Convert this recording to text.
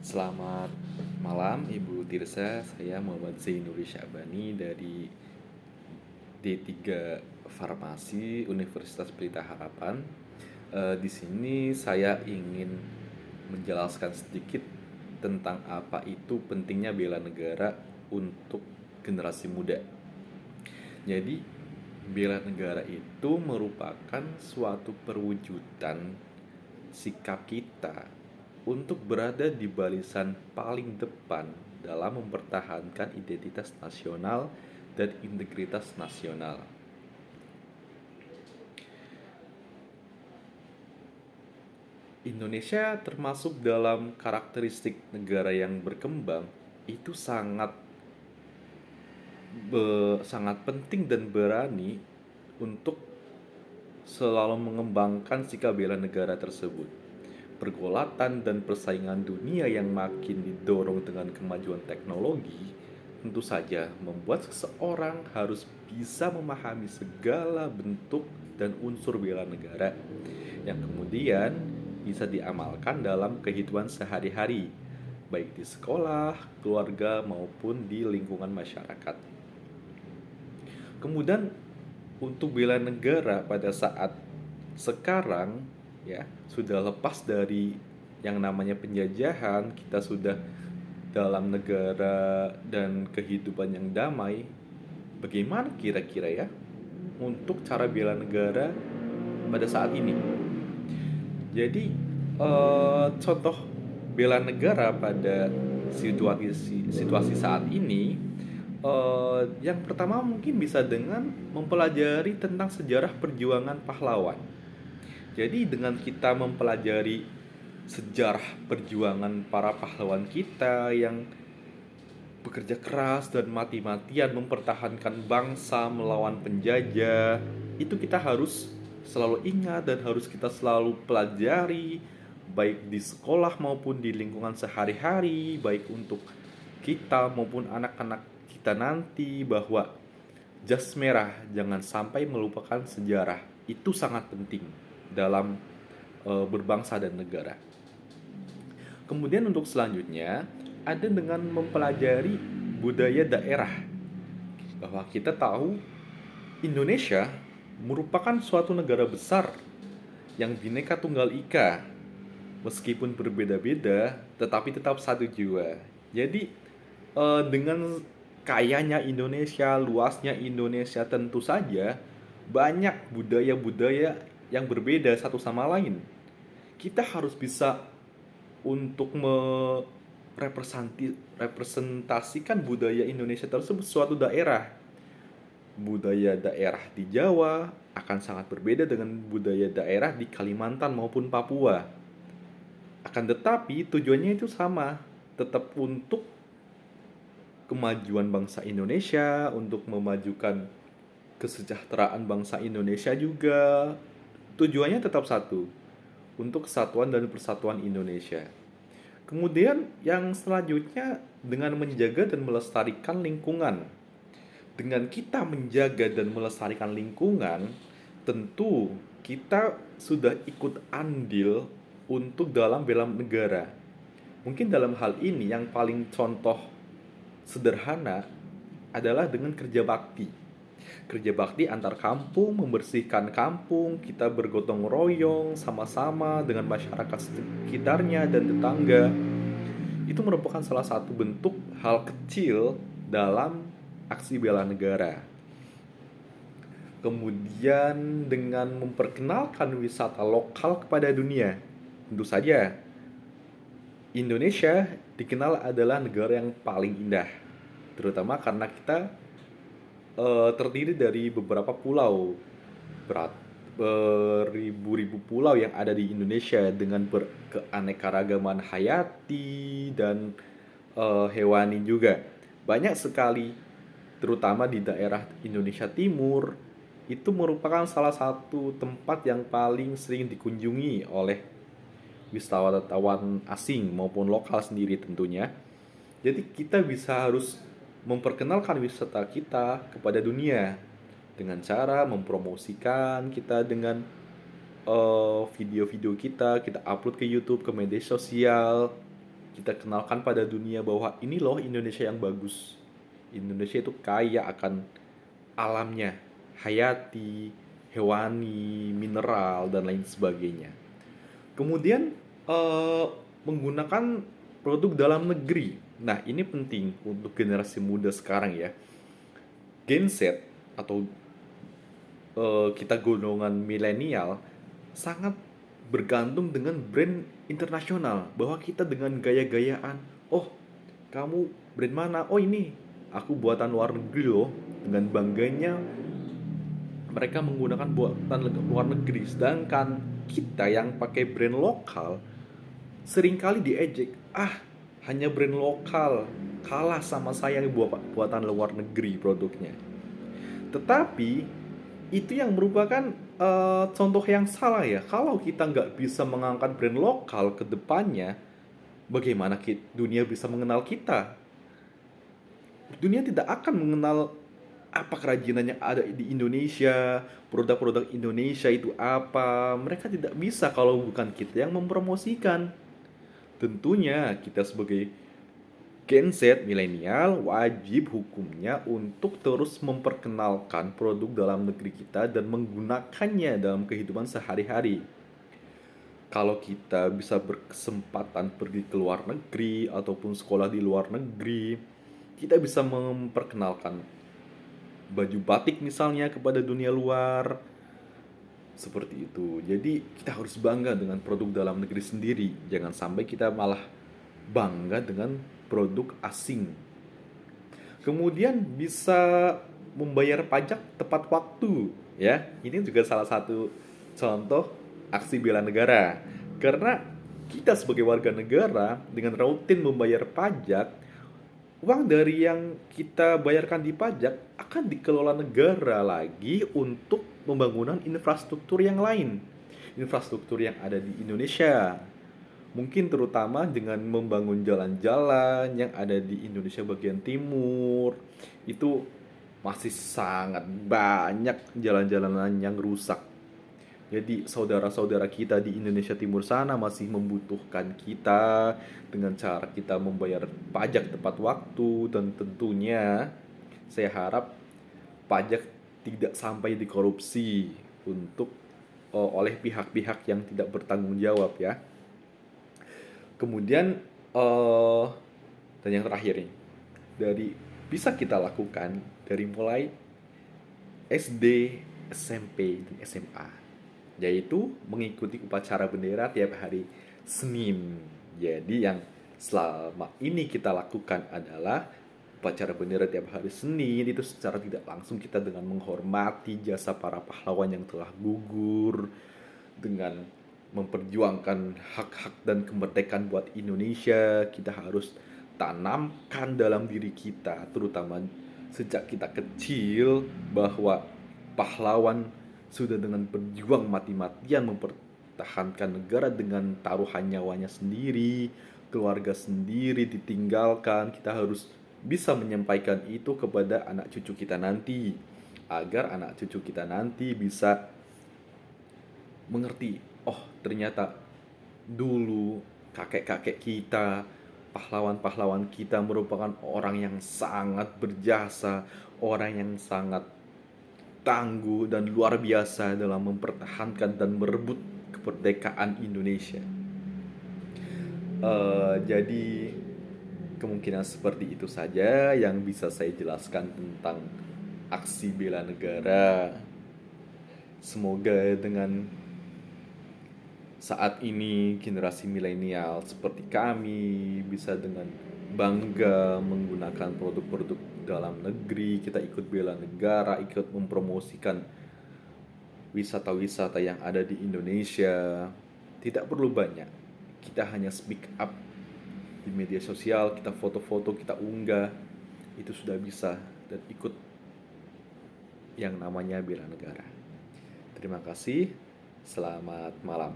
Selamat malam Ibu Tirsa, saya Muhammad Zainuri Syabani dari D3 Farmasi Universitas Pelita Harapan. Di sini saya ingin menjelaskan sedikit tentang apa itu pentingnya bela negara untuk generasi muda. Jadi, bela negara itu merupakan suatu perwujudan sikap kita untuk berada di barisan paling depan dalam mempertahankan identitas nasional dan integritas nasional. Indonesia termasuk dalam karakteristik negara yang berkembang itu sangat penting dan berani untuk selalu mengembangkan sikap bela negara tersebut. Pergolatan dan persaingan dunia yang makin didorong dengan kemajuan teknologi tentu saja membuat seseorang harus bisa memahami segala bentuk dan unsur bela negara yang kemudian bisa diamalkan dalam kehidupan sehari-hari, baik di sekolah, keluarga, maupun di lingkungan masyarakat. Kemudian untuk bela negara pada saat sekarang ya sudah lepas dari yang namanya penjajahan, kita sudah dalam negara dan kehidupan yang damai. Bagaimana kira-kira ya untuk cara bela negara pada saat ini? Jadi contoh bela negara pada situasi saat ini, yang pertama mungkin bisa dengan mempelajari tentang sejarah perjuangan pahlawan. Jadi dengan kita mempelajari sejarah perjuangan para pahlawan kita yang bekerja keras dan mati-matian mempertahankan bangsa melawan penjajah, itu kita harus selalu ingat dan harus kita selalu pelajari baik di sekolah maupun di lingkungan sehari-hari, baik untuk kita maupun anak-anak kita nanti, bahwa jas merah jangan sampai melupakan sejarah. Itu sangat penting dalam berbangsa dan negara. Kemudian untuk selanjutnya ada dengan mempelajari budaya daerah, bahwa kita tahu Indonesia merupakan suatu negara besar yang Bhinneka Tunggal Ika, meskipun berbeda-beda tetapi tetap satu jiwa. Jadi dengan kayanya Indonesia, luasnya Indonesia, tentu saja banyak budaya-budaya yang berbeda satu sama lain. Kita harus bisa untuk merepresentasikan budaya Indonesia tersebut suatu daerah. Budaya daerah di Jawa akan sangat berbeda dengan budaya daerah di Kalimantan maupun Papua. Akan tetapi tujuannya itu sama, tetap untuk kemajuan bangsa Indonesia, untuk memajukan kesejahteraan bangsa Indonesia juga. Tujuannya tetap satu, untuk kesatuan dan persatuan Indonesia. Kemudian yang selanjutnya dengan menjaga dan melestarikan lingkungan. Dengan kita menjaga dan melestarikan lingkungan, tentu kita sudah ikut andil untuk dalam bela negara. Mungkin dalam hal ini yang paling contoh sederhana adalah dengan kerja bakti. Kerja bakti antar kampung, membersihkan kampung, kita bergotong royong sama-sama dengan masyarakat sekitarnya dan tetangga. Itu merupakan salah satu bentuk hal kecil dalam aksi bela negara. Kemudian dengan memperkenalkan wisata lokal kepada dunia. Tentu saja Indonesia dikenal adalah negara yang paling indah, terutama karena kita terdiri dari beberapa pulau, berat beribu-ribu pulau yang ada di Indonesia dengan keanekaragaman hayati dan hewani juga. Banyak sekali, terutama di daerah Indonesia Timur, itu merupakan salah satu tempat yang paling sering dikunjungi oleh wisatawan asing maupun lokal sendiri tentunya. Jadi kita bisa harus memperkenalkan wisata kita kepada dunia dengan cara mempromosikan kita dengan video-video kita upload ke YouTube, ke media sosial. Kita kenalkan pada dunia bahwa ini loh Indonesia yang bagus. Indonesia itu kaya akan alamnya, hayati, hewani, mineral, dan lain sebagainya. Kemudian eh, menggunakan produk dalam negeri. Nah, ini penting untuk generasi muda sekarang ya. Gen Z atau kita golongan milenial sangat bergantung dengan brand internasional, bahwa kita dengan gaya-gayaan, oh kamu brand mana, oh ini aku buatan luar negeri loh, dengan bangganya mereka menggunakan buatan luar negeri, sedangkan kita yang pakai brand lokal seringkali diejek, ah hanya brand lokal, kalah sama saya yang buatan luar negeri produknya. Tetapi itu yang merupakan contoh yang salah ya. Kalau kita nggak bisa mengangkat brand lokal ke depannya, bagaimana dunia bisa mengenal kita? Dunia tidak akan mengenal apa kerajinan yang ada di Indonesia, produk-produk Indonesia itu apa. Mereka tidak bisa kalau bukan kita yang mempromosikan. Tentunya kita sebagai Gen Z milenial wajib hukumnya untuk terus memperkenalkan produk dalam negeri kita dan menggunakannya dalam kehidupan sehari-hari. Kalau kita bisa berkesempatan pergi ke luar negeri ataupun sekolah di luar negeri, kita bisa memperkenalkan baju batik misalnya kepada dunia luar. Seperti itu. Jadi kita harus bangga dengan produk dalam negeri sendiri. Jangan sampai kita malah bangga dengan produk asing. Kemudian bisa membayar pajak tepat waktu, ya. Ini juga salah satu contoh aksi bela negara. Karena kita sebagai warga negara dengan rutin membayar pajak, uang dari yang kita bayarkan di pajak akan dikelola negara lagi untuk pembangunan infrastruktur yang lain. Infrastruktur yang ada di Indonesia. Mungkin terutama dengan membangun jalan-jalan yang ada di Indonesia bagian timur. Itu masih sangat banyak jalan-jalanan yang rusak. Jadi saudara-saudara kita di Indonesia Timur sana masih membutuhkan kita dengan cara kita membayar pajak tepat waktu, dan tentunya saya harap pajak tidak sampai dikorupsi untuk oleh pihak-pihak yang tidak bertanggung jawab ya. Kemudian dan yang terakhir nih, dari bisa kita lakukan dari mulai SD, SMP, dan SMA, yaitu mengikuti upacara bendera tiap hari Senin. Jadi yang selama ini kita lakukan adalah upacara bendera tiap hari Senin. Itu secara tidak langsung kita dengan menghormati jasa para pahlawan yang telah gugur, dengan memperjuangkan hak-hak dan kemerdekaan buat Indonesia. Kita harus tanamkan dalam diri kita, terutama sejak kita kecil, bahwa pahlawan sudah dengan berjuang mati-matian mempertahankan negara dengan taruhan nyawanya sendiri, keluarga sendiri ditinggalkan. Kita harus bisa menyampaikan itu kepada anak cucu kita nanti, agar anak cucu kita nanti bisa mengerti, oh ternyata dulu kakek-kakek kita, pahlawan-pahlawan kita merupakan orang yang sangat berjasa, orang yang sangat tangguh dan luar biasa dalam mempertahankan dan merebut kemerdekaan Indonesia. Jadi kemungkinan seperti itu saja yang bisa saya jelaskan tentang aksi bela negara. Semoga dengan saat ini generasi milenial seperti kami bisa dengan bangga menggunakan produk-produk dalam negeri. Kita ikut bela negara, ikut mempromosikan wisata-wisata yang ada di Indonesia. Tidak perlu banyak, kita hanya speak up di media sosial, kita foto-foto, kita unggah, itu sudah bisa, dan ikut yang namanya bela negara. Terima kasih, selamat malam.